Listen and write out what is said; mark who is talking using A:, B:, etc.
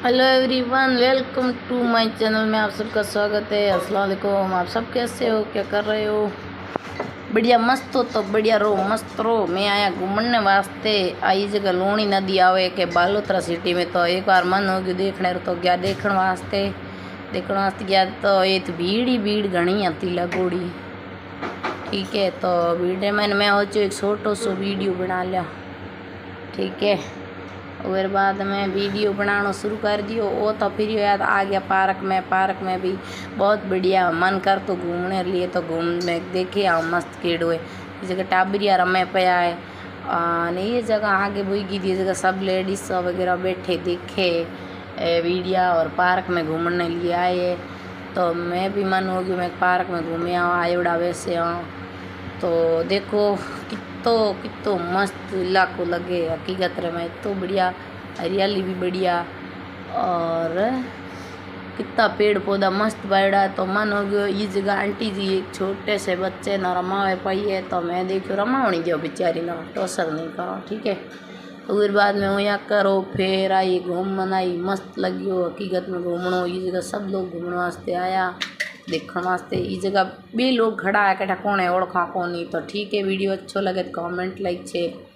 A: Hello everyone, welcome to my channel में आप सबका स्वागत है। अस्सलाम वालेकुम। आप सब कैसे हो, क्या कर रहे हो? बढ़िया मस्त हो तो बढ़िया रहो, मस्त रहो। मैं आया घूमने वास्ते। आई जगह लूणी नदी आवे के बालोतरा सिटी में, तो एक बार मन हो गया देखने तो गया देखने वास्ते गया। तो ये तो भीड़ ही भीड़ घनी आती लगोड़ी। ठीक है, तो भीड़ मैंने मैं हो एक छोटो सो वीडियो बना लिया। ठीक है, और बाद में वीडियो बनाना शुरू कर दियो। वो तो फिर याद आ गया पार्क में भी बहुत बढ़िया मन कर तो घूमने लिए, तो घूम में देखे आओ मस्त खेड़ हुए। इस जगह टाबरिया रमे पया है नहीं, ये जगह आगे बुगी थी, जगह सब लेडीज वगैरह बैठे देखे वीडियो और पार्क में घूमने लिए आए। तो मैं भी मन हो गया मैं पार्क में घूमे आऊँ, आयोड़ा वैसे आऊँ। तो देखो कितो मस्त इलाको लगे हकीकत में, तो बढ़िया हरियाली भी बढ़िया और कितना पेड़ पौधा मस्त बायड़ा। तो मन हो गयो ये जगह आंटी जी एक छोटे से बच्चे न रमावे पाई है, तो मैं देखो रमावनी गयो बेचारी ना टोसर नहीं करो। ठीक है, तो फिर बाद में वहाँ करो फिर आई घूमन आई, मस्त लगियो हकीकत में घूमनो। ये जगह सब लोग घूमने वास्ते आया देखने वास्ते। इस जगह बे लोग खड़ा है कटा कौन है ओळखा कोनी। तो ठीक है, वीडियो अच्छो लगे तो कमेंट लाइक शेयर